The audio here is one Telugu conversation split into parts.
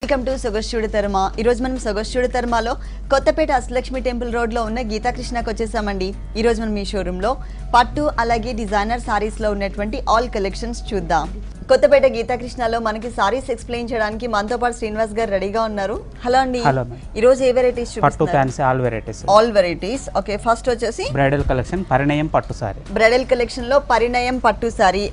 Welcome to సొగస్చూడి తర్మ. ఈ రోజు మనం సొగస్చూడి తర్మలో కొత్తపేట అష్టలక్ష్మి టెంపుల్ రోడ్ లో ఉన్న గీతాకృష్ణకి వచ్చేసామండి. ఈ రోజు మనం ఈ షోరూమ్ లో పట్టు అలాగే డిజైనర్ సారీస్ లో ఉన్నటువంటి ఆల్ కలెక్షన్స్ చూద్దాం. కొత్తపేట గీతాకృష్ణలో మనకి సారీస్ ఎక్స్ప్లెయిన్ చేయడానికి మనతో పాటు శ్రీనివాస్ గారు రెడీగా ఉన్నారు. హలో అండి. ఈ రోజు ఏ వెరైటీస్ చూపిస్తున్నారు? పట్టు fancy all varieties. Okay, first వచ్చేసి బ్రైడల్ కలెక్షన్ పరిణయం పట్టు సారీ. బ్రైడల్ కలెక్షన్ లో పరిణయం పట్టు సారీ.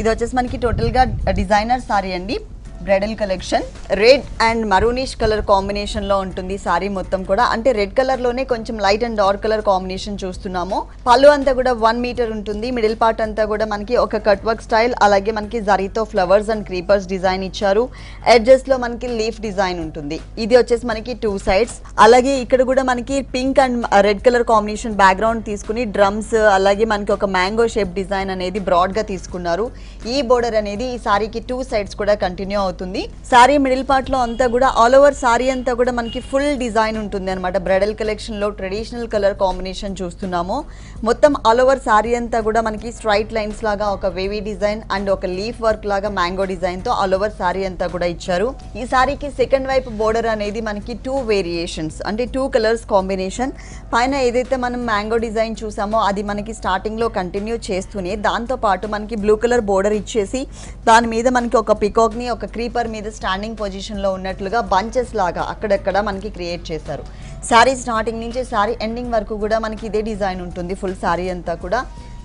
ఇది వచ్చేసి మనకి టోటల్ గా డిజైనర్ సారీ అండి. Bridal collection red and maroonish colour combination లో ఉంటుంది సారీ మొత్తం కూడా. అంటే రెడ్ కలర్ లోనే కొంచెం light and dark colour combination చూస్తున్నాము. పళ్ళు అంతా కూడా 1 మీటర్ ఉంటుంది. మిడిల్ పార్ట్ అంతా కూడా మనకి ఒక కట్ వర్క్ స్టైల్, అలాగే మనకి జరీతో ఫ్లవర్స్ అండ్ క్రీపర్స్ డిజైన్ ఇచ్చారు. ఎడ్జెస్ లో మనకి లీఫ్ డిజైన్ ఉంటుంది. ఇది వచ్చేసి మనకి 2 సైడ్స్. అలాగే ఇక్కడ కూడా మనకి pink and red colour combination background తీసుకుని డ్రమ్స్, అలాగే మనకి ఒక మ్యాంగో షేప్ డిజైన్ అనేది బ్రాడ్ గా తీసుకున్నారు. ఈ బోర్డర్ అనేది ఈ సారీకి 2 సైడ్స్ కూడా కంటిన్యూ అవుతుంది. సారీ మిడిల్ పార్ట్ లో అంతా కూడా ఆల్ ఓవర్ సారీ అంతా కూడా మనకి ఫుల్ డిజైన్ ఉంటుంది అనమాట. బ్రైడల్ కలెక్షన్ లో ట్రెడిషనల్ కలర్ కాంబినేషన్ చూస్తున్నాము. మొత్తం ఆల్ ఓవర్ సారీ అంతా కూడా మనకి స్ట్రైట్ లైన్స్ లాగా ఒక వేవీ డిజైన్ అండ్ ఒక లీఫ్ వర్క్ లాగా మ్యాంగో డిజైన్ తో ఆల్ ఓవర్ సారీ అంతా కూడా ఇచ్చారు. ఈ సారీకి సెకండ్ వైపు బోర్డర్ అనేది మనకి 2 వేరియేషన్స్, అంటే 2 కలర్స్ కాంబినేషన్. పైన ఏదైతే మనం మ్యాంగో డిజైన్ చూసామో అది మనకి స్టార్టింగ్ లో కంటిన్యూ చేస్తూనే దాంతో పాటు మనకి బ్లూ కలర్ బోర్డర్ ఇచ్చేసి దాని మీద మనకి ఒక పికాక్ ని ఒక క్రీపర్ మీద స్టాండింగ్ పొజిషన్ లో ఉన్నట్లుగా బంచెస్ లాగా అక్కడక్కడ మనకి క్రియేట్ చేశారు. సారీ స్టార్టింగ్ నుంచి సారీ ఎండింగ్ వరకు కూడా మనకి ఇదే డిజైన్ ఉంటుంది ఫుల్ సారీ అంతా కూడా.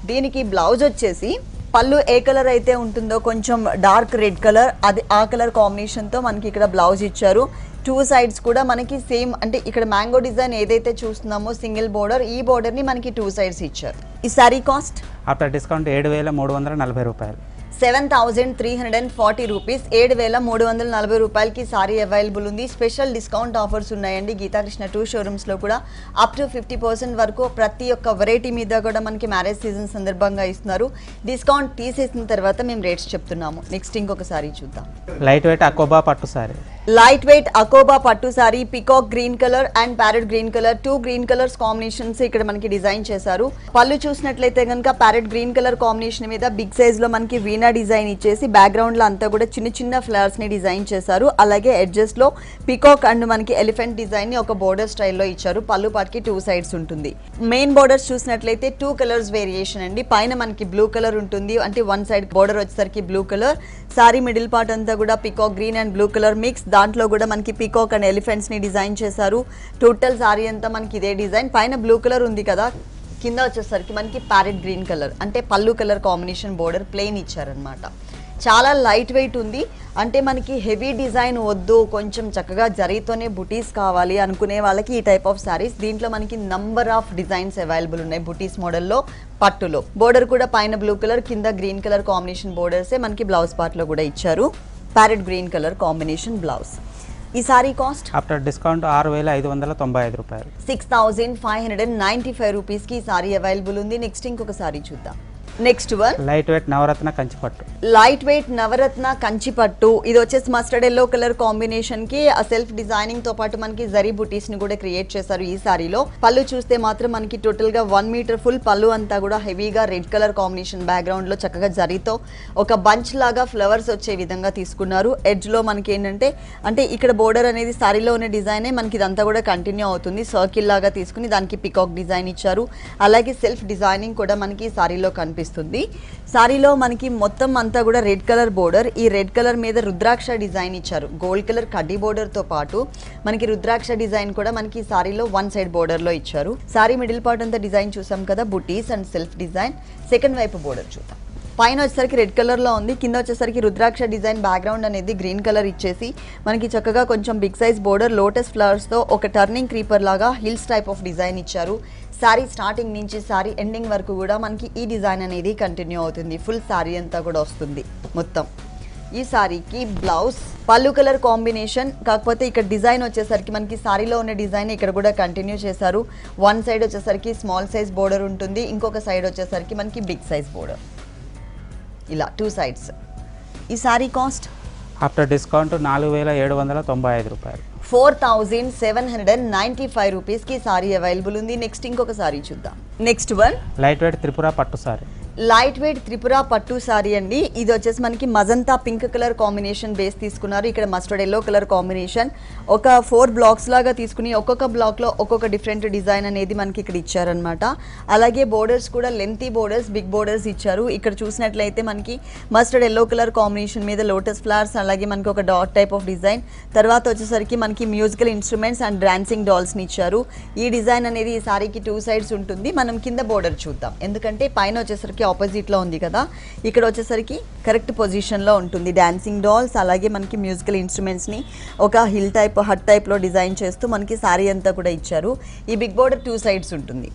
దీనికి బ్లౌజ్ వచ్చేసి పళ్ళు ఏ కలర్ అయితే ఉంటుందో కొంచెం డార్క్ రెడ్ కలర్, అది ఆ కలర్ కాంబినేషన్ తో మనకి ఇక్కడ బ్లౌజ్ ఇచ్చారు. 2 సైడ్స్ కూడా మనకి సేమ్, అంటే ఇక్కడ మ్యాంగో డిజైన్ ఏదైతే చూస్తున్నామో సింగిల్ బోర్డర్, ఈ బోర్డర్ ని మనకి 2 సైడ్స్ ఇచ్చారు. ఈ సారీ కాస్ట్ ఆఫ్టర్ డిస్కౌంట్ 7,340 రూపాయలు. 7,340 రూపీస్. 7,340 రూపాయలకి సారీ అవైలబుల్ ఉంది. స్పెషల్ డిస్కౌంట్ ఆఫర్స్ ఉన్నాయండి గీతాకృష్ణ 2 షోరూమ్స్లో కూడా. అప్ టు 50% వరకు ప్రతి ఒక్క వెరైటీ మీద కూడా మనకి మ్యారేజ్ సీజన్ సందర్భంగా ఇస్తున్నారు. డిస్కౌంట్ తీసేసిన తర్వాత మేము రేట్స్ చెప్తున్నాము. నెక్స్ట్ ఇంకొక సారీ చూద్దాం. లైట్ వెయిట్ అకోబా పట్టు సారీ. లైట్ వెయిట్ అకోబా పట్టు sorry. Peacock green colour and parrot green colour, 2 green colours combinations ఇక్కడ మనకి డిజైన్ చేశారు. పళ్ళు చూసినట్లయితే కనుక ప్యారెట్ గ్రీన్ కలర్ కాంబినేషన్ మీద బిగ్ సైజ్ లో మనకి వీణా డిజైన్ ఇచ్చేసి బ్యాక్గ్రౌండ్ లో అంతా కూడా చిన్న చిన్న ఫ్లవర్స్ ని డిజైన్ చేశారు. అలాగే ఎడ్జెస్ లో పికాక్ అండ్ మనకి ఎలిఫెంట్ డిజైన్ ని ఒక బోర్డర్ స్టైల్లో ఇచ్చారు. పళ్ళు పాటికి 2 సైడ్స్ ఉంటుంది. మెయిన్ బోర్డర్స్ చూసినట్లయితే 2 కలర్స్ వేరియేషన్ అండి. పైన మనకి బ్లూ కలర్ ఉంటుంది, అంటే 1 సైడ్ బోర్డర్ వచ్చేసరికి blue colour. Sorry middle part అంతా కూడా peacock green and blue colour mix. దాంట్లో కూడా మనకి పికాక్ అండ్ ఎలిఫెంట్స్ ని డిజైన్ చేశారు. టోటల్ సారీ అంతా మనకి ఇదే డిజైన్. పైన బ్లూ కలర్ ఉంది కదా, కింద వచ్చేసరికి మనకి ప్యారెట్ గ్రీన్ కలర్, అంటే పళ్ళు కలర్ కాంబినేషన్ బోర్డర్ ప్లెయిన్ ఇచ్చారనమాట. చాలా లైట్ వెయిట్ ఉంది. అంటే మనకి హెవీ డిజైన్ వద్దు, కొంచెం చక్కగా జరీతోనే బుటీస్ కావాలి అనుకునే వాళ్ళకి ఈ టైప్ ఆఫ్ సారీస్. దీంట్లో మనకి నంబర్ ఆఫ్ డిజైన్స్ అవైలబుల్ ఉన్నాయి బుటీస్ మోడల్లో. పట్టులో బోర్డర్ కూడా పైన బ్లూ కలర్, కింద గ్రీన్ కలర్ కాంబినేషన్ బోర్డర్సే మనకి బ్లౌజ్ పార్ట్లో కూడా ఇచ్చారు. Parrot green colour combination blouse. ఈ సారీ కాస్ట్ ఆఫ్టర్ డిస్కౌంట్ 6,595 రూపాయలు. 6,595 రూపీస్ కి సారీ అవైలబుల్ ఉంది. నెక్స్ట్ ఇంకొక సారీ చూద్దాం. నెక్స్ట్ వన్ లైట్ వెయిట్ నవరత్న కంచి పట్టు. లైట్ వెయిట్ నవరత్న కంచి పట్టు. ఇది వచ్చేసి మస్టర్డ్ ఎల్లో కలర్ కాంబినేషన్ కి ఆ సెల్ఫ్ డిజైనింగ్ తో పాటు మనకి జరీ బుటీస్ ని కూడా క్రియేట్ చేశారు ఈ సారీలో. పళ్ళు చూస్తే మాత్రం మనకి టోటల్ గా 1 మీటర్ ఫుల్ పళ్ళు అంతా కూడా హెవీగా రెడ్ కలర్ కాంబినేషన్ బ్యాక్గ్రౌండ్ లో చక్కగా జరీతో ఒక బంచ్ లాగా ఫ్లవర్స్ వచ్చే విధంగా తీసుకున్నారు. ఎడ్జ్ లో మనకి ఏంటంటే, అంటే ఇక్కడ బోర్డర్ అనేది సారీలో ఉన్న డిజైనే మనకి ఇదంతా కూడా కంటిన్యూ అవుతుంది. సర్కిల్ లాగా తీసుకుని దానికి పికాక్ డిజైన్ ఇచ్చారు. అలాగే సెల్ఫ్ డిజైనింగ్ కూడా మనకి సారీలో కనిపిస్తుంది. సారీలో మనకి మొత్తం అంతా కూడా రెడ్ కలర్ బోర్డర్. ఈ రెడ్ కలర్ మీద రుద్రాక్ష డిజైన్ ఇచ్చారు. గోల్డ్ కలర్ కడ్డీ బోర్డర్ తో పాటు మనకి రుద్రాక్ష డిజైన్ కూడా మనకి సారీలో 1 సైడ్ బోర్డర్ లో ఇచ్చారు. సారీ మిడిల్ పార్ట్ అంతా డిజైన్ చూసాం కదా, butis and self design. Second వైపు బోర్డర్ చూద్దాం. పైన వచ్చేసరికి రెడ్ కలర్ లో ఉంది, కింద వచ్చేసరికి రుద్రాక్ష డిజైన్ బ్యాక్గ్రౌండ్ అనేది గ్రీన్ కలర్ ఇచ్చేసి మనకి చక్కగా కొంచెం big size border lotus flowers తో ఒక టర్నింగ్ క్రీపర్ లాగా హిల్స్ టైప్ ఆఫ్ డిజైన్ ఇచ్చారు. సారీ స్టార్టింగ్ నుంచి సారీ ఎండింగ్ వరకు కూడా మనకి ఈ డిజైన్ అనేది కంటిన్యూ అవుతుంది. ఫుల్ సారీ అంతా కూడా వస్తుంది మొత్తం. ఈ సారీకి బ్లౌజ్ పళ్ళు కలర్ కాంబినేషన్, కాకపోతే ఇక్కడ డిజైన్ వచ్చేసరికి మనకి సారీలో ఉన్న డిజైన్ ఇక్కడ కూడా కంటిన్యూ చేశారు. 1 సైడ్ వచ్చేసరికి స్మాల్ సైజ్ బోర్డర్ ఉంటుంది, ఇంకొక సైడ్ వచ్చేసరికి మనకి బిగ్ సైజ్ బోర్డర్. ఇలా 2 సైడ్స్. ఈ సారీ కాస్ట్ ఆఫ్టర్ డిస్కౌంట్ 4,795 రూపాయలు. 4,795 రూపీస్ కి సారీ అవైలబుల్ ఉంది. నెక్స్ట్ ఇంకొక సారీ చూద్దాం. Next one light wait Tripura పట్టు సారీ. లైట్ వెయిట్ త్రిపుర పట్టు సారీ అండి. ఇది వచ్చేసి మనకి magenta pink colour combination base తీసుకున్నారు. ఇక్కడ మస్టర్డ్ ఎల్లో కలర్ కాంబినేషన్ ఒక 4 బ్లాక్స్ లాగా తీసుకుని ఒక్కొక్క బ్లాక్లో ఒక్కొక్క డిఫరెంట్ డిజైన్ అనేది మనకి ఇక్కడ ఇచ్చారనమాట. అలాగే బోర్డర్స్ కూడా లెంతీ బోర్డర్స్, బిగ్ బోర్డర్స్ ఇచ్చారు. ఇక్కడ చూసినట్లయితే మనకి మస్టర్డ్ ఎల్లో కలర్ కాంబినేషన్ మీద లోటస్ ఫ్లవర్స్, అలాగే మనకి ఒక డాట్ టైప్ ఆఫ్ డిజైన్, తర్వాత వచ్చేసరికి మనకి మ్యూజికల్ ఇన్స్ట్రుమెంట్స్ అండ్ డాన్సింగ్ డాల్స్ని ఇచ్చారు. ఈ డిజైన్ అనేది ఈ సారీకి 2 సైడ్స్ ఉంటుంది. మనం కింద బోర్డర్ చూద్దాం, ఎందుకంటే పైన వచ్చేసరికి ఆపోజిట్లో ఉంది కదా, ఇక్కడ వచ్చేసరికి కరెక్ట్ పొజిషన్లో ఉంటుంది. డాన్సింగ్ డాల్స్ అలాగే మనకి మ్యూజికల్ ఇన్స్ట్రుమెంట్స్ని ఒక హిల్ టైప్ హట్ టైప్లో డిజైన్ చేస్తూ మనకి సారీ అంతా కూడా ఇచ్చారు. ఈ బిగ్ బోర్డర్ 2 సైడ్స్ ఉంటుంది.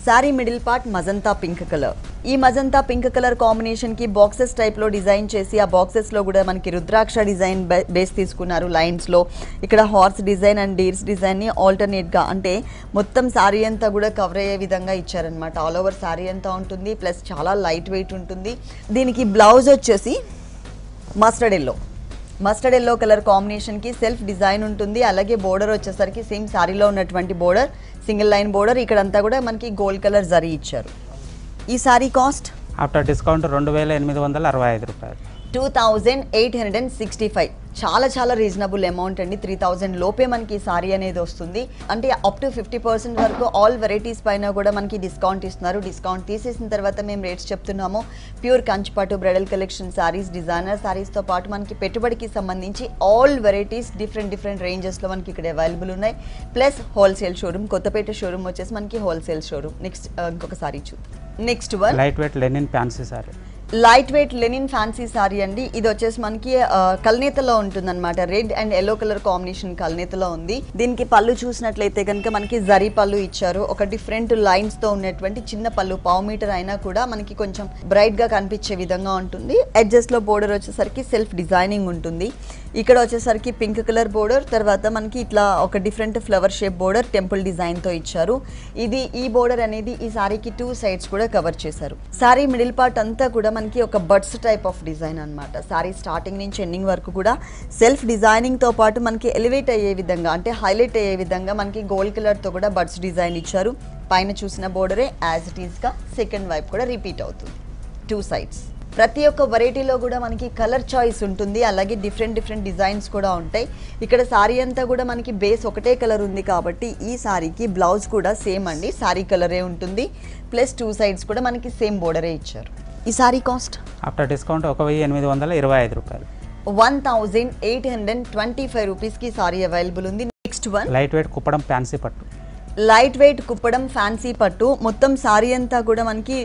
Sorry middle part magenta pink colour. ఈ మజంతా పింక్ కలర్ కాంబినేషన్కి బాక్సెస్ టైప్లో డిజైన్ చేసి ఆ బాక్సెస్లో కూడా మనకి రుద్రాక్ష డిజైన్ బేస్ తీసుకున్నారు. లైన్స్లో ఇక్కడ హార్స్ డిజైన్ అండ్ డీర్స్ డిజైన్ని ఆల్టర్నేట్గా అంటే మొత్తం సారీ అంతా కూడా కవర్ అయ్యే విధంగా ఇచ్చారనమాట. ఆల్ ఓవర్ సారీ అంతా ఉంటుంది, ప్లస్ చాలా లైట్ వెయిట్ ఉంటుంది. దీనికి బ్లౌజ్ వచ్చేసి మస్టర్డ్ ఎల్లో కలర్ కాంబినేషన్కి సెల్ఫ్ డిజైన్ ఉంటుంది. అలాగే బోర్డర్ వచ్చేసరికి సేమ్ సారీలో ఉన్నటువంటి బోర్డర్, సింగిల్ లైన్ బోర్డర్. ఇక్కడంతా కూడా మనకి గోల్డ్ కలర్ జరీ ఇచ్చారు. ఈ సారీ కాస్ట్ ఆఫ్టర్ డిస్కౌంట్ 2865 రూపాయలు. 2865. చాలా రీజనబుల్ అమౌంట్ అండి. 3000 లోపే మనకి సారీ అనేది వస్తుంది. అంటే అప్ టు 50% వరకు ఆల్ వెరైటీస్ పైన కూడా మనకి డిస్కౌంట్ ఇస్తున్నారు. డిస్కౌంట్ తీసేసిన తర్వాత మేము రేట్స్ చెప్తున్నాము. ప్యూర్ కంచిపట్టు బ్రైడల్ కలెక్షన్ సారీస్, డిజైనర్ సారీస్తో పాటు మనకి పెట్టుబడికి సంబంధించి ఆల్ వెరైటీస్ డిఫరెంట్ రేంజెస్లో మనకి ఇక్కడ అవైలబుల్ ఉన్నాయి. Plus wholesale showroom, Kothapeta showroom వచ్చేసి మనకి హోల్సేల్ షోరూమ్. నెక్స్ట్ ఇంకొక సారీ చూద్దాం. Next one light weight linen fancy sari. Light weight linen fancy sari అండి. ఇది వచ్చేసి మనకి కల్నేతలో ఉంటుందన్నమాట. Red and yellow colour combination కల్నేతలో ఉంది. దీనికి పళ్ళు చూసినట్లయితే కనుక మనకి జరీ పళ్ళు ఇచ్చారు. ఒక డిఫరెంట్ లైన్స్ తో ఉన్నటువంటి చిన్న పళ్ళు, 1/2 మీటర్ అయినా కూడా మనకి కొంచెం బ్రైట్ గా కనిపించే విధంగా ఉంటుంది. ఎడ్జెస్ లో బోర్డర్ వచ్చేసరికి సెల్ఫ్ డిజైనింగ్ ఉంటుంది. ఇక్కడ వచ్చేసరికి పింక్ కలర్ బోర్డర్, తర్వాత మనకి ఇట్లా ఒక different flower shape border temple design తో ఇచ్చారు. ఈ బోర్డర్ అనేది ఈ సారీకి 2 సైడ్స్ కూడా కవర్ చేశారు. సారీ మిడిల్ పార్ట్ అంతా కూడా మనకి ఒక బడ్స్ టైప్ ఆఫ్ డిజైన్ అన్నమాట. సారీ స్టార్టింగ్ నుంచి ఎండింగ్ వరకు కూడా సెల్ఫ్ డిజైనింగ్ తో పాటు మనకి ఎలివేట్ అయ్యే విధంగా, అంటే హైలైట్ అయ్యే విధంగా మనకి గోల్డ్ కలర్ తో కూడా బడ్స్ డిజైన్ ఇచ్చారు. పైన చూసిన బోర్డరే యాజ్ ఇట్ ఈస్ గా సెకండ్ వైపు కూడా రిపీట్ అవుతుంది. 2 సైడ్స్. ప్రతి ఒక్క వెరైటీలో కూడా మనకి కలర్ చాయిస్ ఉంటుంది. అలాగే డిఫరెంట్ డిజైన్స్ కూడా ఉంటాయి. ఇక్కడ సారీ అంతా కూడా మనకి బేస్ ఒకటే కలర్ ఉంది కాబట్టి ఈ సారీకి బ్లౌజ్ కూడా సేమ్ అండి, సారీ కలరే ఉంటుంది. ప్లస్ 2 సైడ్స్ కూడా మనకి సేమ్ బోర్డరే ఇచ్చారు. ఈ సారీ కాస్ట్ ఆఫ్టర్ డిస్కౌంట్ 1825 రూపాయలు. 1825 రూపీస్కి సారీ అవైలబుల్ ఉంది. Next one light wait Kuppadam fancy పట్టు. లైట్ వెయిట్ కుప్పడం ఫ్యాన్సీ పట్టు. మొత్తం సారీ అంతా కూడా మనకి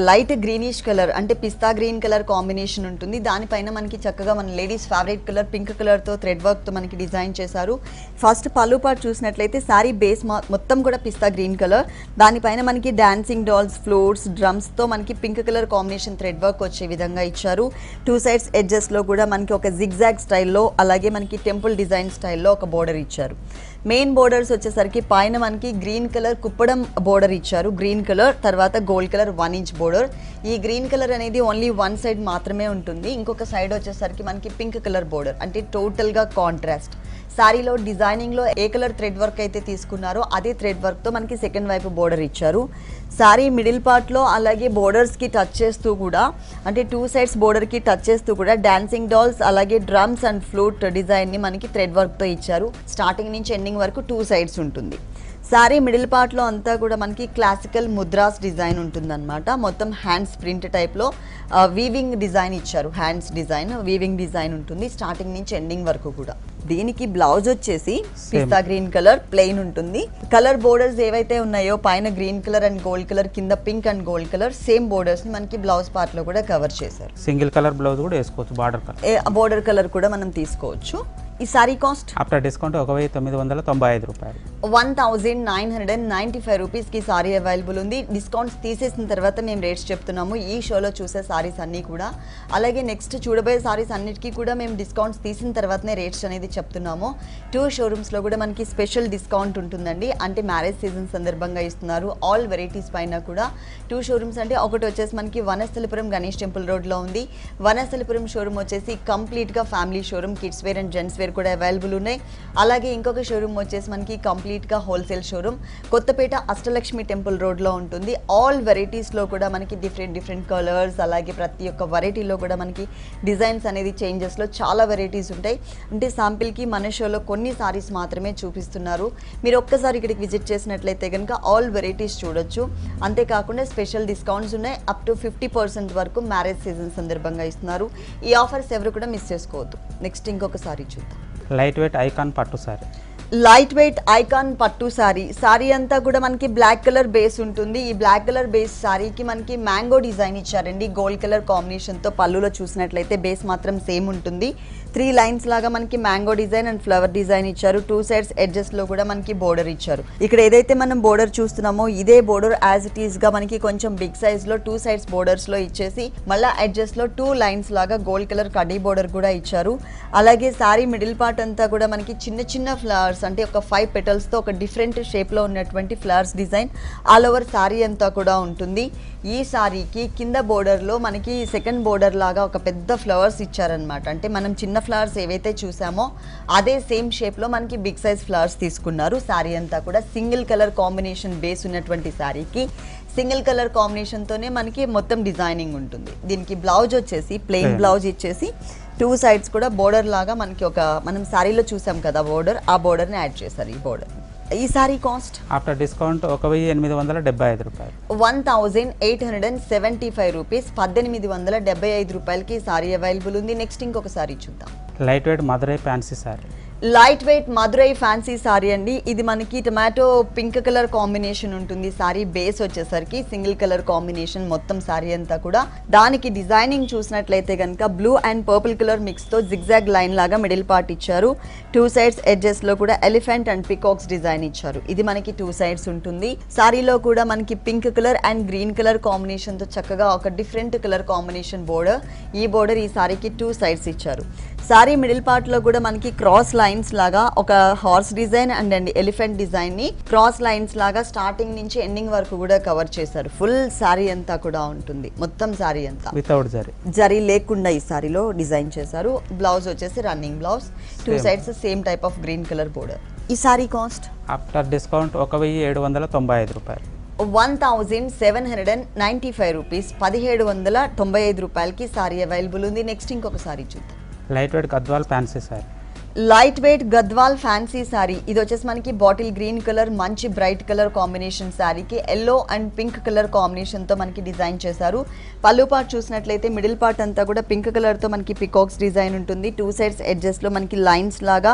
లైట్ గ్రీనిష్ కలర్, అంటే పిస్తా గ్రీన్ కలర్ కాంబినేషన్ ఉంటుంది. దానిపైన మనకి చక్కగా మన లేడీస్ ఫేవరెట్ కలర్ పింక్ కలర్తో థ్రెడ్ వర్క్తో మనకి డిజైన్ చేశారు. ఫస్ట్ పళ్ళు పార్ట్ చూసినట్లయితే సారీ బేస్ మొత్తం కూడా పిస్తా గ్రీన్ కలర్, దానిపైన మనకి డాన్సింగ్ డాల్స్, ఫ్లోట్స్, డ్రమ్స్తో మనకి pink colour combination thread work వచ్చే విధంగా ఇచ్చారు. 2 సైడ్స్ ఎడ్జెస్లో కూడా మనకి ఒక జిగ్జాగ్ స్టైల్లో, అలాగే మనకి టెంపుల్ డిజైన్ స్టైల్లో ఒక బోర్డర్ ఇచ్చారు. మెయిన్ బోర్డర్స్ వచ్చేసరికి పైన మనకి గ్రీన్ కలర్ కుప్పడం బోర్డర్ ఇచ్చారు. గ్రీన్ కలర్ తర్వాత గోల్డ్ కలర్ 1 ఇంచ్ బోర్డర్. ఈ గ్రీన్ కలర్ అనేది ఓన్లీ 1 సైడ్ మాత్రమే ఉంటుంది. ఇంకొక సైడ్ వచ్చేసరికి మనకి పింక్ కలర్ బోర్డర్, అంటే టోటల్గా కాంట్రాస్ట్. సారీలో డిజైనింగ్లో ఏ కలర్ థ్రెడ్ వర్క్ అయితే తీసుకున్నారో అదే థ్రెడ్ వర్క్తో మనకి సెకండ్ వైపు బోర్డర్ ఇచ్చారు. సారీ మిడిల్ పార్ట్లో అలాగే బోర్డర్స్కి టచ్ చేస్తూ కూడా, అంటే 2 సైడ్స్ బోర్డర్కి టచ్ చేస్తూ కూడా డాన్సింగ్ డాల్స్, అలాగే డ్రమ్స్ అండ్ ఫ్లూట్ డిజైన్ని మనకి థ్రెడ్ వర్క్తో ఇచ్చారు. స్టార్టింగ్ నుంచి ఎండింగ్ వరకు 2 సైడ్స్ ఉంటుంది. సారీ మిడిల్ పార్ట్లో అంతా కూడా మనకి క్లాసికల్ ముద్రాస్ డిజైన్ ఉంటుందన్నమాట. మొత్తం హ్యాండ్స్ ప్రింట్ టైప్లో వీవింగ్ డిజైన్ ఇచ్చారు. హ్యాండ్స్ డిజైన్, వీవింగ్ డిజైన్ ఉంటుంది స్టార్టింగ్ నుంచి ఎండింగ్ వరకు కూడా. దీనికి బ్లౌజ్ వచ్చేసి పిస్తా గ్రీన్ కలర్ ప్లెయిన్ ఉంటుంది. కలర్ బోర్డర్స్ ఏవైతే ఉన్నాయో పైన green colour and gold colour, కింద pink and gold colour, same borders ని మనకి బ్లౌజ్ పార్ట్ లో కూడా కవర్ చేశారు. సింగిల్ కలర్ బ్లౌజ్ కూడా వేసుకోవచ్చు, బోర్డర్ కలర్ కూడా మనం తీసుకోవచ్చు. ఈ సారీ కాస్ట్ ఆఫ్టర్ డిస్కౌంట్ 1995 రూపాయలు. 1995 రూపీస్కి సారీ అవైలబుల్ ఉంది. డిస్కౌంట్స్ తీసేసిన తర్వాత మేము రేట్స్ చెప్తున్నాము. ఈ షోలో చూసే సారీస్ అన్నీ కూడా, అలాగే నెక్స్ట్ చూడబోయే సారీస్ అన్నిటికీ కూడా మేము డిస్కౌంట్స్ తీసిన తర్వాతనే రేట్స్ అనేది చెప్తున్నాము. 2 షోరూమ్స్లో కూడా మనకి స్పెషల్ డిస్కౌంట్ ఉంటుందండి. అంటే మ్యారేజ్ సీజన్ సందర్భంగా ఇస్తున్నారు. ఆల్ వెరైటీస్ పైన కూడా 2 షోరూమ్స్, అంటే ఒకటి వచ్చేసి మనకి వనస్థలిపురం గణేష్ టెంపుల్ రోడ్లో ఉంది. వనస్థలిపురం షోరూమ్ వచ్చేసి కంప్లీట్గా family showroom, kids wear and gents wear wear కూడా అవైలబుల్ ఉన్నాయి. అలాగే ఇంకొక షోరూమ్ వచ్చేసి మనకి కంప్లీట్గా wholesale showroom Kothapet Ashtalakshmi temple రోడ్లో ఉంటుంది. ఆల్ వెరైటీస్లో కూడా మనకి డిఫరెంట్ కలర్స్, అలాగే ప్రతి ఒక్క వెరైటీలో కూడా మనకి డిజైన్స్ అనేది చేంజెస్లో చాలా వెరైటీస్ ఉంటాయి. అంటే శాంపిల్కి మన షోలో కొన్ని సారీస్ మాత్రమే చూపిస్తున్నారు. మీరు ఒక్కసారి ఇక్కడికి విజిట్ చేసినట్లయితే కనుక ఆల్ వెరైటీస్ చూడొచ్చు. అంతేకాకుండా స్పెషల్ డిస్కౌంట్స్ ఉన్నాయి. అప్ టు 50% వరకు మ్యారేజ్ సీజన్ సందర్భంగా ఇస్తున్నారు. ఈ ఆఫర్స్ ఎవరు కూడా మిస్ చేసుకోవద్దు. నెక్స్ట్ ఇంకొక సారీ చూద్దాం. లైట్ వెయిట్ ఐకాన్ పట్టు సారీ. లైట్ వెయిట్ ఐకాన్ పట్టు సారీ అంతా కూడా మనకి బ్లాక్ కలర్ బేస్ ఉంటుంది. ఈ బ్లాక్ కలర్ బేస్ సారీకి మనకి మ్యాంగో డిజైన్ ఇచ్చారండి. గోల్డ్ కలర్ కాంబినేషన్తో పళ్ళులో చూసినట్లయితే బేస్ మాత్రం సేమ్ ఉంటుంది. 3 లైన్స్ లాగా మనకి mango design and flower design ఇచ్చారు. 2 సైడ్స్ ఎడ్జెస్లో కూడా మనకి బోర్డర్ ఇచ్చారు. ఇక్కడ ఏదైతే మనం బోర్డర్ చూస్తున్నామో ఇదే బోర్డర్ యాజ్ ఇట్ ఈస్గా మనకి కొంచెం బిగ్ సైజ్లో 2 సైడ్స్ బోర్డర్స్లో ఇచ్చేసి మళ్ళీ ఎడ్జెస్లో 2 లైన్స్ లాగా గోల్డ్ కలర్ కడ్డీ బోర్డర్ కూడా ఇచ్చారు. అలాగే సారీ మిడిల్ పార్ట్ అంతా కూడా మనకి చిన్న ఫ్లవర్స్ అంటే ఒక 5 పెటల్స్తో ఒక డిఫరెంట్ షేప్లో ఉన్నటువంటి flowers design all over sorry అంతా కూడా ఉంటుంది. ఈ సారీకి కింద బోర్డర్లో మనకి సెకండ్ బోర్డర్ లాగా ఒక పెద్ద ఫ్లవర్స్ ఇచ్చారనమాట. అంటే మనం చిన్న ఫ్లవర్స్ ఏవైతే చూసామో అదే సేమ్ షేప్లో మనకి బిగ్ సైజ్ ఫ్లవర్స్ తీసుకున్నారు. సారీ అంతా కూడా సింగిల్ కలర్ కాంబినేషన్ బేస్ ఉన్నటువంటి సారీకి సింగిల్ కలర్ కాంబినేషన్తోనే మనకి మొత్తం డిజైనింగ్ ఉంటుంది. దీనికి బ్లౌజ్ వచ్చేసి ప్లెయిన్ బ్లౌజ్ ఇచ్చేసి 2 సైడ్స్ కూడా బోర్డర్ లాగా మనకి ఒక మనం సారీలో చూసాం కదా బోర్డర్, ఆ బోర్డర్ని యాడ్ చేశారు. ఈ బోర్డర్ ఈ సారీ కాస్ట్ ఆఫ్టర్ డిస్కౌంట్ 1875 రూపాయలు. 1875 రూపీస్, 1875 రూపాయలకి సారీ అవైలబుల్ ఉంది. నెక్స్ట్ ఇంకొక సారీ చూద్దాం. Light weight Madurai fancy sari. Light weight Madurai fancy sari అండి. ఇది మనకి టొమాటో పింక్ కలర్ కాంబినేషన్ ఉంటుంది. సారీ బేస్ వచ్చేసరికి సింగిల్ కలర్ కాంబినేషన్ మొత్తం సారీ అంతా కూడా. దానికి డిజైనింగ్ చూసినట్లయితే కనుక బ్లూ అండ్ పర్పుల్ కలర్ మిక్స్తో జిగ్జాగ్ లైన్ లాగా మిడిల్ పార్ట్ ఇచ్చారు. 2 సైడ్స్ ఎడ్జెస్లో కూడా ఎలిఫెంట్ అండ్ పికాక్స్ డిజైన్ ఇచ్చారు. ఇది మనకి 2 సైడ్స్ ఉంటుంది. సారీలో కూడా మనకి pink colour and green colour కాంబినేషన్తో చక్కగా ఒక డిఫరెంట్ కలర్ కాంబినేషన్ బోర్డర్. ఈ బోర్డర్ ఈ సారీకి 2 సైడ్స్ ఇచ్చారు. సారీ మిడిల్ పార్ట్లో కూడా మనకి క్రాస్ లైన్స్ లాగా ఒక హార్స్ డిజైన్ అండ్ ఎలిఫెంట్ డిజైన్ని క్రాస్ లైన్స్ లాగా స్టార్టింగ్ నుంచి ఎండింగ్ వరకు కూడా కవర్ చేశారు. ఫుల్ సారీ అంతా కూడా ఉంటుంది. మొత్తం సారీ అంతా వితౌట్ జరీ లేకుండా ఈ సారీలో డిజైన్ చేశారు. బ్లౌజ్ వచ్చేసి running blouse, 2 sides same type of green colour border. ఈ సారీ కాస్ట్ ఆఫ్టర్ డిస్కౌంట్ 1795 రూపాయలు. 1795 రూపీస్, 1795 రూపాయలకి సారీ అవైలబుల్ ఉంది. నెక్స్ట్ ఇంకొక సారీ చూద్దాం. Light weight Gadwal fancy sari. Light weight Gadwal fancy sari. ఇది వచ్చేసి మనకి బాటిల్ గ్రీన్ కలర్ మంచి బ్రైట్ కలర్ కాంబినేషన్ సారీకి ఎల్లో అండ్ పింక్ కలర్ కాంబినేషన్తో మనకి డిజైన్ చేశారు. పళ్ళు పార్ట్ చూసినట్లయితే మిడిల్ పార్ట్ అంతా కూడా పింక్ కలర్తో మనకి పికాక్స్ డిజైన్ ఉంటుంది. 2 సైడ్స్ ఎడ్జెస్లో మనకి లైన్స్ లాగా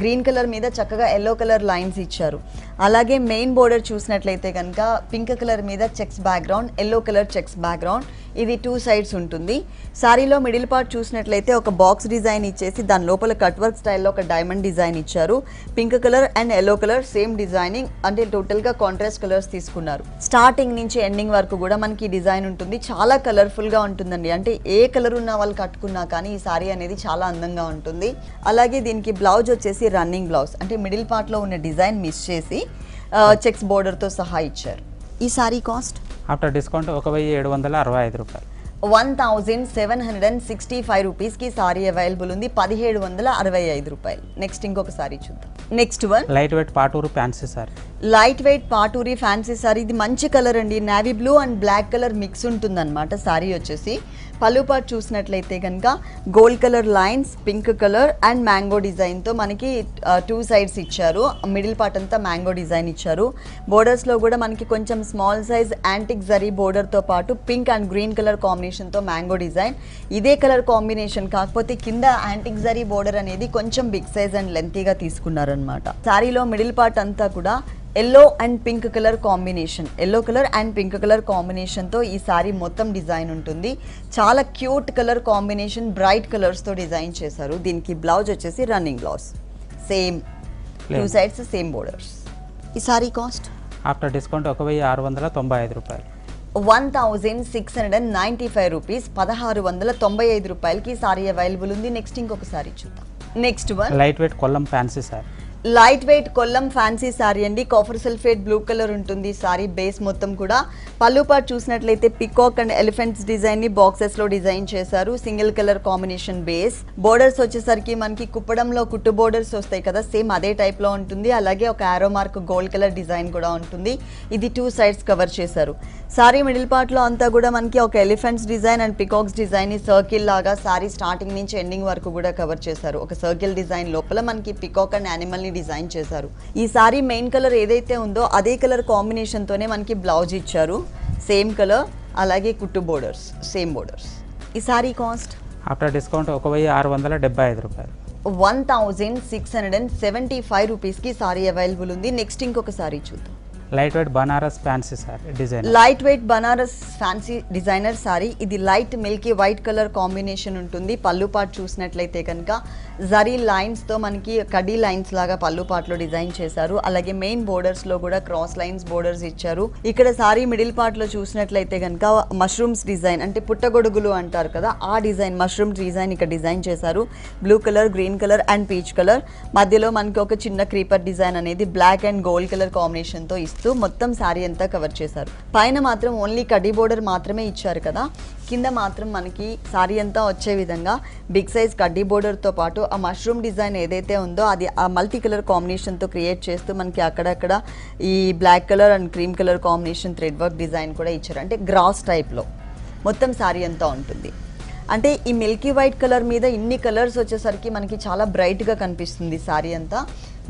గ్రీన్ కలర్ మీద చక్కగా ఎల్లో కలర్ లైన్స్ ఇచ్చారు. అలాగే మెయిన్ బోర్డర్ చూసినట్లయితే కనుక పింక్ కలర్ మీద checks background, yellow colour checks background. ఇది 2 సైడ్స్ ఉంటుంది. సారీలో మిడిల్ పార్ట్ చూసినట్లయితే ఒక బాక్స్ డిజైన్ ఇచ్చేసి దాని లోపల కట్ వర్క్ స్టైల్లో ఒక డైమండ్ డిజైన్ ఇచ్చారు. Pink colour and yellow colour same designing, అంటే టోటల్గా కాంట్రాస్ట్ కలర్స్ తీసుకున్నారు. స్టార్టింగ్ నుంచి ఎండింగ్ వరకు కూడా మనకి డిజైన్ ఉంటుంది. చాలా కలర్ఫుల్గా ఉంటుందండి. అంటే ఏ కలర్ ఉన్న వాళ్ళు కట్టుకున్నా కానీ ఈ సారీ అనేది చాలా అందంగా ఉంటుంది. అలాగే దీనికి బ్లౌజ్ వచ్చేసి రన్నింగ్ బ్లౌజ్, అంటే మిడిల్ పార్ట్లో ఉన్న డిజైన్ మిస్ చేసి చెక్స్ బోర్డర్తో సహా ఇచ్చారు. ఈ సారీ కాస్ట్ ఆఫ్టర్ డిస్కౌంట్ 1765 రూపాయలు. 1765 రూపీస్కి సారీ అవైలబుల్ ఉంది. 1765 రూపాయలు. నెక్స్ట్ ఇంకొక సారీ చూద్దాం. Next one light weight Paturu fancy sari. Light weight Paturi fancy sari. ఇది మంచి కలర్ అండి. Navy blue and black colour mix ఉంటుందన్నమాట. సారీ వచ్చేసి పళ్ళు పార్ట్ చూసినట్లయితే కనుక gold colour lines, pink colour and mango డిజైన్తో మనకి 2 సైడ్స్ ఇచ్చారు. మిడిల్ పార్ట్ అంతా మ్యాంగో డిజైన్ ఇచ్చారు. బోర్డర్స్లో కూడా మనకి కొంచెం స్మాల్ సైజ్ యాంటిక్ జరీ బోర్డర్తో పాటు పింక్ అండ్ గ్రీన్ కలర్ కాంబినేషన్తో మ్యాంగో డిజైన్. ఇదే కలర్ కాంబినేషన్ కాకపోతే కింద యాంటిక్ జరీ బోర్డర్ అనేది కొంచెం బిగ్ సైజ్ అండ్ లెంతీగా తీసుకున్నారనమాట. సారీలో మిడిల్ పార్ట్ అంతా కూడా yellow and pink colour combination, yellow colour and pink colour కాంబినేషన్తో ఈ సారీ మొత్తం డిజైన్ ఉంటుంది. చాలా క్యూట్ కలర్ కాంబినేషన్, బ్రైట్ కలర్స్తో డిజైన్ చేశారు. దీనికి బ్లౌజ్ వచ్చేసి running blouse, same 2 sides same borders. ఈ సారీ కాస్ట్ ఆఫ్టర్ డిస్కౌంట్ 1695 రూపాయలు. 1695 రూపీస్, 1695 రూపాయలకి సారీ అవైలబుల్ ఉంది. నెక్స్ట్ ఇంకొక సారీ చూద్దాం. Next one light wait Kollam fancy sari. Light wait Kollam fancy sari అండి. కాఫర్ సల్ఫేట్ బ్లూ కలర్ ఉంటుంది సారీ బేస్ మొత్తం కూడా. పళ్ళు పాటు చూసినట్లయితే పికాక్ అండ్ ఎలిఫెంట్స్ డిజైన్ ని బాక్సెస్ లో డిజైన్ చేశారు. Single colour combination base. Borders వచ్చేసరికి మనకి కుప్పడంలో కుట్టు బోర్డర్స్ వస్తాయి కదా, సేమ్ అదే టైప్ లో ఉంటుంది. అలాగే ఒక ఆరో మార్క్ గోల్డ్ కలర్ డిజైన్ కూడా ఉంటుంది. ఇది 2 సైడ్స్ కవర్ చేశారు. సారీ మిడిల్ పార్ట్ లో అంతా కూడా మనకి ఒక elephants design and peacocks design ని సర్కిల్ లాగా సారీ స్టార్టింగ్ నుంచి ఎండింగ్ వరకు కూడా కవర్ చేశారు. ఒక సర్కిల్ డిజైన్ లోపల మనకి పికాక్ అండ్ యానిమల్ ని డిజైన్ చేశారు. ఈ సారీ మెయిన్ కలర్ ఏదైతే ఉందో అదే కలర్ కాంబినేషన్ తోనే మనకి బ్లౌజ్ ఇచ్చారు. సేమ్ కలర్, అలాగే కుట్టు బోర్డర్స్, సేమ్ బోర్డర్స్. ఈ సారీ కాస్ట్ ఆఫ్టర్ డిస్కౌంట్ 1675 రూపాయలు. 1675 రూపీస్కి సారీ అవైలబుల్ ఉంది. నెక్స్ట్ ఇంకొక సారీ చూద్దాం. Light weight Banaras fancy sari design. Light weight Banaras fancy designer sari. ఇది light milky white colour combination ఉంటుంది. పళ్ళు పాటు చూసినట్లయితే కనుక జరీ లైన్స్ తో మనకి కడీ లైన్స్ లాగా పళ్ళు పాటలో డిజైన్ చేశారు. అలాగే మెయిన్ బోర్డర్స్ లో కూడా క్రాస్ లైన్స్ బోర్డర్స్ ఇచ్చారు. ఇక్కడ సారీ మిడిల్ పార్ట్ లో చూసినట్లయితే కనుక మష్రూమ్స్ డిజైన్, అంటే పుట్టగొడుగులు అంటారు కదా, ఆ డిజైన్ మష్రూమ్ డిజైన్ ఇక్కడ డిజైన్ చేశారు. Blue colour, green colour and peach colour. మధ్యలో మనకి ఒక చిన్న క్రీపర్ డిజైన్ అనేది black and gold colour combination తో ఇస్తూ మొత్తం సారీ అంతా కవర్ చేశారు. పైన మాత్రం ఓన్లీ కడ్డీ బోర్డర్ మాత్రమే ఇచ్చారు కదా, కింద మాత్రం మనకి సారీ అంతా వచ్చే విధంగా బిగ్ సైజ్ కడ్డీ బోర్డర్ తో పాటు ఆ మష్రూమ్ డిజైన్ ఏదైతే ఉందో అది ఆ మల్టీ కలర్ కాంబినేషన్ తో క్రియేట్ చేస్తూ మనకి అక్కడక్కడ ఈ black colour and cream colour combination thread work design కూడా ఇచ్చారు. అంటే గ్రాస్ టైప్ లో మొత్తం సారీ అంతా ఉంటుంది. అంటే ఈ మిల్కీ వైట్ కలర్ మీద ఇన్ని కలర్స్ వచ్చేసరికి మనకి చాలా బ్రైట్ గా కనిపిస్తుంది సారీ అంతా.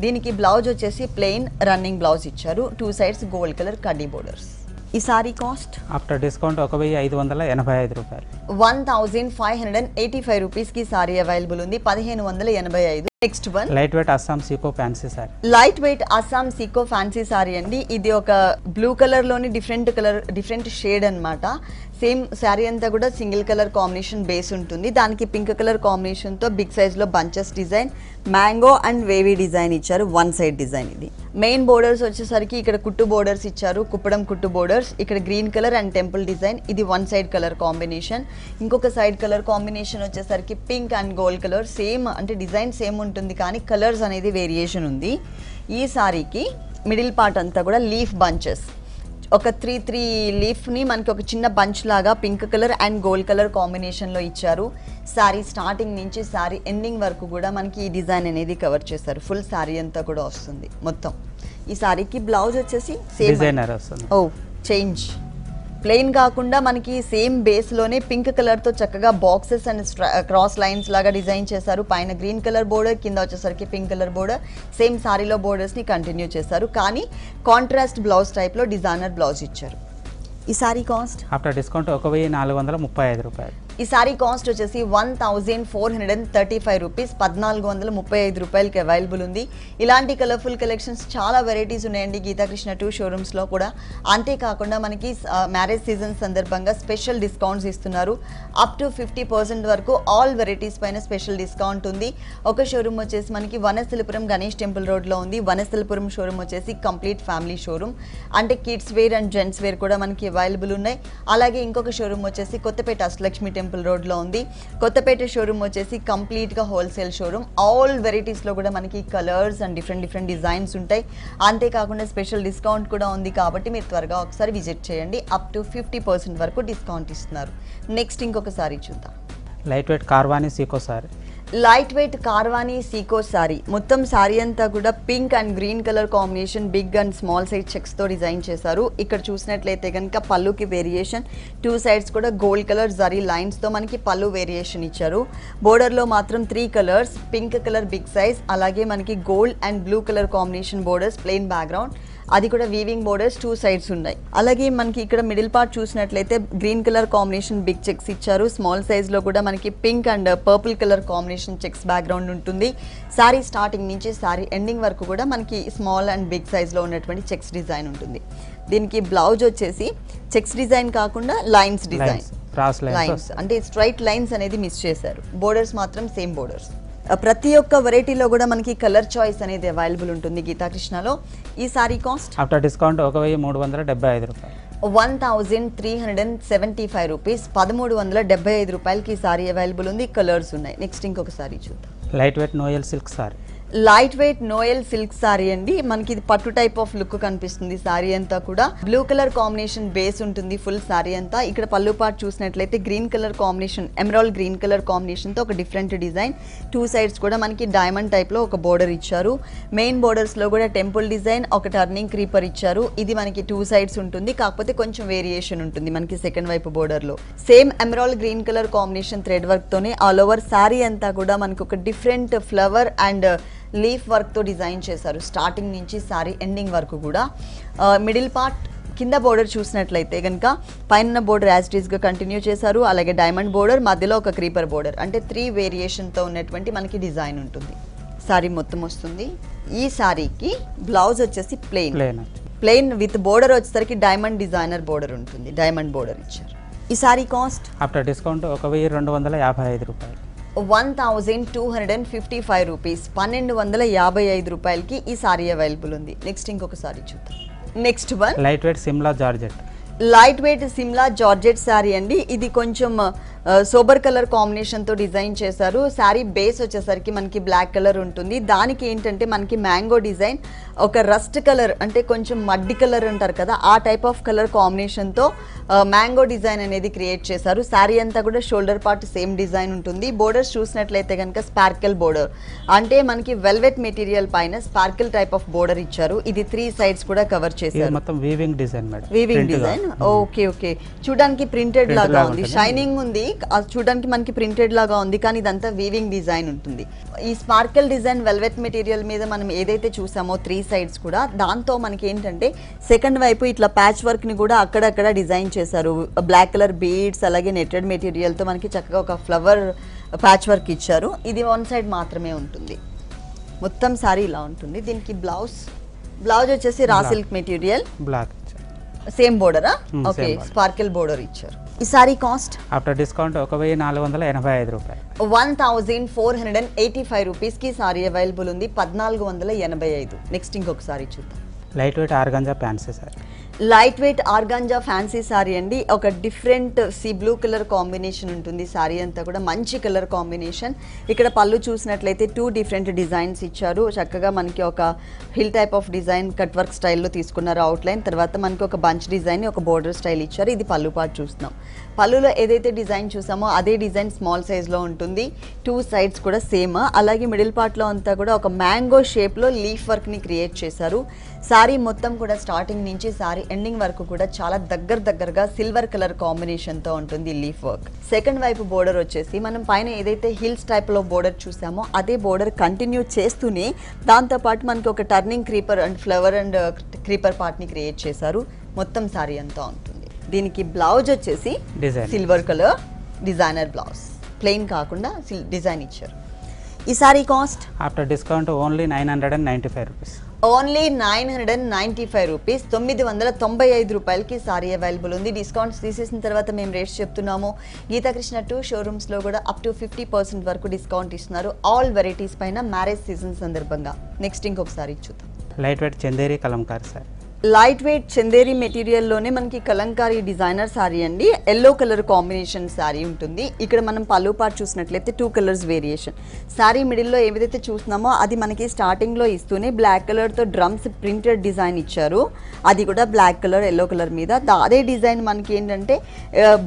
దీనికి బ్లౌజ్ వచ్చేసి ప్లెయిన్ రన్నింగ్ బ్లౌజ్ ఇచ్చారు. 2 సైడ్స్ గోల్డ్ కలర్ కడ్డీ బోర్డర్స్. ఈ సారీ కాస్ట్ ఆఫ్టర్ డిస్కౌంట్ 1585 రూపాయలు. 1585 రూపీస్కి సారీ అవైలబుల్ ఉంది. 1585. Next one light wait Assam Seeko fancy sari. Light wait Assam Seeko fancy sari అండి. ఇది ఒక బ్లూ కలర్ లోని డిఫరెంట్ షేడ్ అన్నమాట. సేమ్ శారీ అంతా కూడా సింగిల్ కలర్ కాంబినేషన్ బేస్ ఉంటుంది. దానికి పింక్ కలర్ కాంబినేషన్ తో బిగ్ సైజ్ లో bunches design, mango and wavy design ఇచ్చారు. 1 సైడ్ డిజైన్. ఇది మెయిన్ బోర్డర్స్ వచ్చేసరికి ఇక్కడ కుట్టు బోర్డర్స్ ఇచ్చారు, కుప్పడం కుట్టు బోర్డర్స్. ఇక్కడ green colour and temple design. ఇది 1 సైడ్ కలర్ కాంబినేషన్. ఇంకొక సైడ్ కలర్ కాంబినేషన్ వచ్చేసరికి pink and gold colour. Same అంటే డిజైన్ సేమ్ ఉంటుంది కానీ కలర్స్ అనేది వేరియేషన్ ఉంది. ఈ సారీకి మిడిల్ పార్ట్ అంతా కూడా లీఫ్ బంచెస్, ఒక 3 లీఫ్ ని మనకి ఒక చిన్న బంచ్ లాగా pink colour and gold colour combination లో ఇచ్చారు. సారీ స్టార్టింగ్ నుంచి సారీ ఎండింగ్ వరకు కూడా మనకి ఈ డిజైన్ అనేది కవర్ చేశారు. ఫుల్ సారీ అంతా కూడా వస్తుంది మొత్తం. ఈ సారీకి బ్లౌజ్ వచ్చేసి సేమ్ డిజైనర్ వస్తుంది. ఓ చేంజ్ ప్లెయిన్ కాకుండా మనకి సేమ్ బేస్ లోనే పింక్ కలర్ తో చక్కగా బాక్సెస్ అండ్ క్రాస్ లైన్స్ లాగా డిజైన్ చేశారు. పైన గ్రీన్ కలర్ బోర్డర్, కింద వచ్చేసరికి పింక్ కలర్ బోర్డర్. సేమ్ సారీలో బోర్డర్స్ ని కంటిన్యూ చేశారు కానీ కాంట్రాస్ట్ బ్లౌజ్ టైప్ లో డిజైనర్ బ్లౌజ్ ఇచ్చారు. ఈ సారీ కాస్ట్ ఆఫ్టర్ డిస్కౌంట్ 1435 రూపాయలు. ఈ సారీ కాస్ట్ వచ్చేసి 1435 రూపీస్. 1435 రూపాయలకి అవైలబుల్ ఉంది. ఇలాంటి కలర్ఫుల్ కలెక్షన్స్ చాలా వెరైటీస్ ఉన్నాయండి గీతాకృష్ణ 2 షోరూమ్స్లో కూడా. అంతేకాకుండా మనకి మ్యారేజ్ సీజన్ సందర్భంగా స్పెషల్ డిస్కౌంట్స్ ఇస్తున్నారు. అప్ టు 50% వరకు ఆల్ వెరైటీస్ పైన స్పెషల్ డిస్కౌంట్ ఉంది. ఒక షోరూమ్ వచ్చేసి మనకి వనస్థలిపురం గణేష్ టెంపుల్ రోడ్లో ఉంది. వనస్థలిపురం షోరూమ్ వచ్చేసి కంప్లీట్ ఫ్యామిలీ షోరూమ్, అంటే kids wear and gents wear కూడా మనకి అవైలబుల్ ఉన్నాయి. అలాగే ఇంకొక షోరూమ్ వచ్చేసి కొత్తపేట అష్టలక్ష్మి టెంపుల్ రోడ్లో ఉంది. కొత్తపేట షోరూమ్ వచ్చేసి కంప్లీట్గా హోల్సేల్ షోరూమ్. ఆల్ వెరైటీస్లో కూడా మనకి కలర్స్ అండ్ డిఫరెంట్ డిజైన్స్ ఉంటాయి. అంతేకాకుండా స్పెషల్ డిస్కౌంట్ కూడా ఉంది కాబట్టి మీరు త్వరగా ఒకసారి విజిట్ చేయండి. అప్ టు 50% వరకు డిస్కౌంట్ ఇస్తున్నారు. నెక్స్ట్ ఇంకొక సారీ చూద్దాం. లైట్ వెయిట్ కార్వానీ సీకో సారీ. లైట్ వెయిట్ కార్వానీ సీకో సారీ. మొత్తం సారీ అంతా కూడా pink and green colour combination, big and small size checks తో డిజైన్ చేశారు. ఇక్కడ చూసినట్లయితే కనుక పళ్ళుకి వేరియేషన్, 2 సైడ్స్ కూడా గోల్డ్ కలర్ జరీ లైన్స్ తో మనకి పళ్ళు వేరియేషన్ ఇచ్చారు. బోర్డర్ లో మాత్రం 3 colours, pink colour big size, అలాగే మనకి gold and blue colour combination borders, plain background. అది కూడా వీవింగ్ బోర్డర్స్ 2 సైడ్స్ ఉన్నాయి. అలాగే మనకి ఇక్కడ మిడిల్ పార్ట్ చూసినట్లయితే green colour combination big checks ఇచ్చారు. స్మాల్ సైజ్ లో కూడా మనకి pink and purple colour combination checks background ఉంటుంది. సారీ స్టార్టింగ్ నుంచి సారీ ఎండింగ్ వరకు కూడా మనకి స్మాల్ అండ్ బిగ్ సైజ్ లో ఉన్నటువంటి చెక్స్ డిజైన్ ఉంటుంది. దీనికి బ్లౌజ్ వచ్చేసి చెక్స్ డిజైన్ కాకుండా లైన్స్ డిజైన్, లైన్స్ అంటే స్ట్రైట్ లైన్స్ అనేది మిస్ చేశారు. బోర్డర్స్ మాత్రం సేమ్ బోర్డర్స్. ప్రతి ఒక్క వెరైటీలో కూడా మనకి కలర్ చాయిస్ అనేది అవైలబుల్ ఉంటుంది గీతాకృష్ణలో. ఈ సారీ కాస్ట్ ఆఫ్టర్ డిస్కౌంట్ 1375 రూపాయలు. 1375 రూపీస్. 1375 రూపాయలకి ఈ సారీ అవైలబుల్ ఉంది. కలర్స్ ఉన్నాయి. నెక్స్ట్ ఇంకొక సారీ చూద్దాం. Light wait Noel silk sorry. Light wait Noel silk sorry అండి. మనకి ఇది పట్టు టైప్ ఆఫ్ లుక్ కనిపిస్తుంది. సారీ అంతా కూడా బ్లూ కలర్ కాంబినేషన్ బేస్ ఉంటుంది ఫుల్ సారీ అంతా. ఇక్కడ పళ్ళు పార్ట్ చూసినట్లయితే green colour combination, emerald green colour combination తో ఒక డిఫరెంట్ డిజైన్. 2 సైడ్స్ కూడా మనకి డైమండ్ టైప్ లో ఒక బోర్డర్ ఇచ్చారు. మెయిన్ బోర్డర్స్ లో కూడా టెంపుల్ డిజైన్, ఒక టర్నింగ్ క్రీపర్ ఇచ్చారు. ఇది మనకి 2 సైడ్స్ ఉంటుంది, కాకపోతే కొంచెం వేరియేషన్ ఉంటుంది మనకి సెకండ్ వైపు బోర్డర్ లో. Same emerald green colour combination thread work తోనే ఆల్ ఓవర్ సారీ అంతా కూడా మనకి ఒక డిఫరెంట్ ఫ్లవర్ అండ్ లీఫ్ వర్క్తో డిజైన్ చేశారు. స్టార్టింగ్ నుంచి సారీ ఎండింగ్ వరకు కూడా. మిడిల్ పార్ట్ కింద బోర్డర్ చూసినట్లయితే కనుక పైన బోర్డర్ యాజ్ ఇట్ ఈస్గా కంటిన్యూ చేశారు. అలాగే డైమండ్ బోర్డర్, మధ్యలో ఒక క్రీపర్ బోర్డర్, అంటే 3 వేరియేషన్తో ఉన్నటువంటి మనకి డిజైన్ ఉంటుంది. సారీ మొత్తం వస్తుంది. ఈ సారీకి బ్లౌజ్ వచ్చేసి ప్లెయిన్ విత్ బోర్డర్ వచ్చేసరికి డైమండ్ డిజైనర్ బోర్డర్ ఉంటుంది. డైమండ్ బోర్డర్ ఇచ్చారు. ఈ సారీ కాస్ట్ ఆఫ్టర్ డిస్కౌంట్ 1255 రూపాయలు. 1255 రూపీస్, 1255 రూపాయలకి ఈ సారీ అవైలబుల్ ఉంది. నెక్స్ట్ ఇంకొక సారీ చూద్దాం. Next one light weight Shimla georgette. Light weight Shimla georgette sari అండి. ఇది కొంచెం సోబర్ కలర్ కాంబినేషన్తో డిజైన్ చేశారు. శారీ బేస్ వచ్చేసరికి మనకి బ్లాక్ కలర్ ఉంటుంది. దానికి ఏంటంటే మనకి మ్యాంగో డిజైన్, ఒక రస్ట్ కలర్ అంటే కొంచెం మడ్డి కలర్ అంటారు కదా, ఆ టైప్ ఆఫ్ కలర్ కాంబినేషన్తో మ్యాంగో డిజైన్ అనేది క్రియేట్ చేశారు. శారీ అంతా కూడా షోల్డర్ పార్ట్ సేమ్ డిజైన్ ఉంటుంది. బోర్డర్స్ చూసినట్లయితే కనుక స్పార్కిల్ బోర్డర్, అంటే మనకి వెల్వెట్ మెటీరియల్ పైన స్పార్కిల్ టైప్ ఆఫ్ బోర్డర్ ఇచ్చారు. ఇది 3 సైడ్స్ కూడా కవర్ చేశారు. మొత్తం weaving design madam. Weaving design. Okay. చూడడానికి ప్రింటెడ్ లాగా ఉంది, షైనింగ్ ఉంది. చూడడానికి మనకి ప్రింటెడ్ లాగా ఉంది, కానీ ఇదంతా వీవింగ్ డిజైన్ ఉంటుంది. ఈ స్పార్కిల్ డిజైన్ వెల్వెట్ మెటీరియల్ మీద మనం ఏదైతే చూసామో 3 సైడ్స్ కూడా, దాంతో మనకి ఏంటంటే సెకండ్ వైపు ఇట్లా ప్యాచ్ వర్క్ ని కూడా అక్కడక్కడ డిజైన్ చేశారు. బ్లాక్ కలర్ బీడ్స్, అలాగే నెట్టెడ్ మెటీరియల్ తో మనకి చక్కగా ఒక ఫ్లవర్ ప్యాచ్ వర్క్ ఇచ్చారు. ఇది 1 సైడ్ మాత్రమే ఉంటుంది. మొత్తం సారీ ఇలా ఉంటుంది. దీనికి బ్లౌజ్ వచ్చేసి raw silk material, black same బోర్డరా? ఓకే, స్పార్కిల్ బోర్డర్ ఇచ్చారు. ఈ సారీ కాస్ట్ ఆఫ్టర్ డిస్కౌంట్ 1485 రూపాయలు. 1485 రూపీస్ కి సారీ అవైలబుల్ ఉంది. 1485. నెక్స్ట్ ఇంకొక సారీ చూద్దాం. Light wait organza fancy sari. Light wait organza fancy sari అండి. ఒక different sea blue colour combination ఉంటుంది. సారీ అంతా కూడా మంచి కలర్ కాంబినేషన్. ఇక్కడ పళ్ళు చూసినట్లయితే 2 డిఫరెంట్ డిజైన్స్ ఇచ్చారు. చక్కగా మనకి ఒక hill type of design cut work స్టైల్లో తీసుకున్నారు అవుట్లైన్. తర్వాత మనకి ఒక బంచ్ డిజైన్, ఒక బోర్డర్ స్టైల్ ఇచ్చారు. ఇది పళ్ళు పార్ట్ చూస్తున్నాం. పళ్ళులో ఏదైతే డిజైన్ చూసామో అదే డిజైన్ స్మాల్ సైజ్లో ఉంటుంది. 2 సైడ్స్ కూడా సేమ్. అలాగే మిడిల్ పార్ట్లో అంతా కూడా ఒక మ్యాంగో షేప్లో లీఫ్ వర్క్ని క్రియేట్ చేశారు. సారీ మొత్తం కూడా స్టార్టింగ్ నుంచి సారీ ఎండింగ్ వరకు కూడా చాలా దగ్గరగా సిల్వర్ కలర్ కాంబినేషన్తో ఉంటుంది లీఫ్ వర్క్. సెకండ్ వైపు బోర్డర్ వచ్చేసి మనం పైన ఏదైతే హిల్స్ టైప్లో బోర్డర్ చూసామో అదే బోర్డర్ కంటిన్యూ చేస్తూనే దాంతోపాటు మనకి ఒక turning creeper and flower and creeper పార్ట్ని క్రియేట్ చేశారు. మొత్తం సారీ అంతా ఉంటుంది. దీనికి బ్లౌజ్ వచ్చేసి silver colour designer blouse, plain కాకుండా డిజైన్ ఇచ్చారు. ఈ sari cost after discount only 995 rupees. Only 995 rupees, 995 రూపాయలకి సారీ అవైలబుల్ ఉంది. డిస్కౌంట్స్ తీసేసిన తర్వాత మేము రేట్స్ చెప్తున్నాము. గీతాకృష్ణ 2 షోరూమ్స్లో కూడా అప్ టు 50% వరకు డిస్కౌంట్ ఇస్తున్నారు ఆల్ వెరైటీస్ పైన మ్యారేజ్ సీజన్ సందర్భంగా. నెక్స్ట్ ఇంకొక సారీ చూద్దాం. Light weight Chanderi Kalamkari sari. Light weight Chanderi మెటీరియల్లోనే మనకి కలంకారీ డిజైనర్ సారీ అండి. ఎల్లో కలర్ కాంబినేషన్ సారీ ఉంటుంది. ఇక్కడ మనం పళ్ళు పార్ట్ చూసినట్లయితే 2 కలర్స్ వేరియేషన్. సారీ మిడిల్లో ఏదైతే చూస్తున్నామో అది మనకి స్టార్టింగ్లో ఇస్తూనే బ్లాక్ కలర్తో డ్రమ్స్ ప్రింటెడ్ డిజైన్ ఇచ్చారు. అది కూడా బ్లాక్ కలర్ ఎల్లో కలర్ మీద. అదే డిజైన్ మనకి ఏంటంటే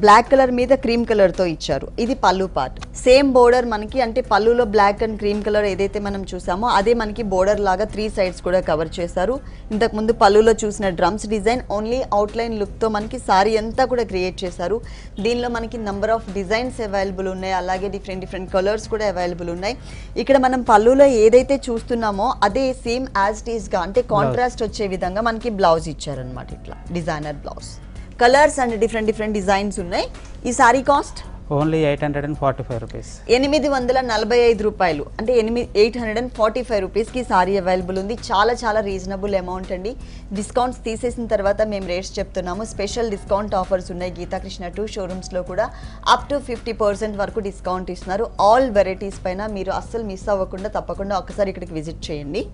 బ్లాక్ కలర్ మీద క్రీమ్ కలర్తో ఇచ్చారు. ఇది పళ్ళు పార్ట్. సేమ్ బోర్డర్ మనకి, అంటే పళ్ళులో బ్లాక్ అండ్ క్రీమ్ కలర్ ఏదైతే మనం చూసామో అదే మనకి బోర్డర్ లాగా 3 సైడ్స్ కూడా కవర్ చేశారు. ఇంతకుముందు పళ్ళులో చూసిన డ్రమ్స్ డిజైన్ ఓన్లీ అవుట్లైన్ లుక్తో మనకి సారీ అంతా కూడా క్రియేట్ చేశారు. దీనిలో మనకి నంబర్ ఆఫ్ డిజైన్స్ అవైలబుల్ ఉన్నాయి. అలాగే డిఫరెంట్ కలర్స్ కూడా అవైలబుల్ ఉన్నాయి. ఇక్కడ మనం పళ్ళులో ఏదైతే చూస్తున్నామో అదే సేమ్ యాజ్ ఇట్ ఈస్గా, అంటే కాంట్రాస్ట్ వచ్చే విధంగా మనకి బ్లౌజ్ ఇచ్చారనమాట. ఇట్లా designer blouse, colours and different designs ఉన్నాయి. ఈ సారీ కాస్ట్ ఓన్లీ 845 రూపీస్. 845 రూపాయలు, అంటే 845 రూపీస్కి సారీ అవైలబుల్ ఉంది. చాలా రీజనబుల్ అమౌంట్ అండి. డిస్కౌంట్స్ తీసేసిన తర్వాత మేము రేట్స్ చెప్తున్నాము. స్పెషల్ డిస్కౌంట్ ఆఫర్స్ ఉన్నాయి. గీతాకృష్ణ 2 షోరూమ్స్లో కూడా అప్ టు 50% వరకు డిస్కౌంట్ ఇస్తున్నారు. ఆల్ వెరైటీస్ పైన మీరు అస్సలు మిస్ అవ్వకుండా తప్పకుండా ఒకసారి ఇక్కడికి విజిట్ చేయండి.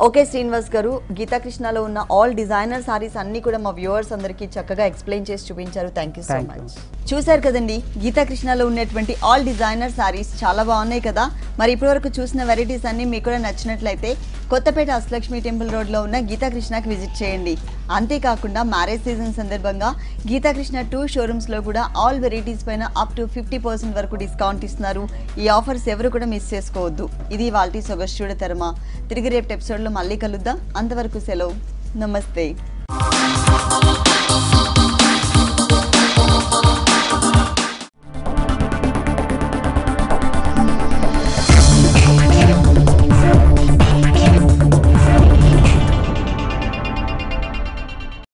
ఓకే శ్రీనివాస్ గారు, గీతాకృష్ణలో ఉన్న ఆల్ డిజైనర్ సారీస్ అన్నీ కూడా మా వ్యూవర్స్ అందరికీ చక్కగా ఎక్స్ప్లెయిన్ చేసి చూపించారు. Thank you so much. చూశారు కదండి, గీతాకృష్ణలో ఉన్నటువంటి ఆల్ డిజైనర్ సారీస్ చాలా బాగున్నాయి కదా. మరి ఇప్పటివరకు చూసిన వెరైటీస్ అన్ని మీకు కూడా నచ్చినట్లయితే కొత్తపేట అష్టలక్ష్మి టెంపుల్ రోడ్లో ఉన్న గీతాకృష్ణకి విజిట్ చేయండి. అంతేకాకుండా మ్యారేజ్ సీజన్ సందర్భంగా గీతాకృష్ణ 2 షోరూమ్స్లో కూడా ఆల్ వెరైటీస్ పైన అప్ టు 50% వరకు డిస్కౌంట్ ఇస్తున్నారు. ఈ ఆఫర్స్ ఎవరు కూడా మిస్ చేసుకోవద్దు. ఇది వాళ్ళ సొగస్చూడ తరమ. తిరిగి రేపు ఎపిసోడ్లో మళ్ళీ కలుద్దాం. అంతవరకు సెలవు. నమస్తే.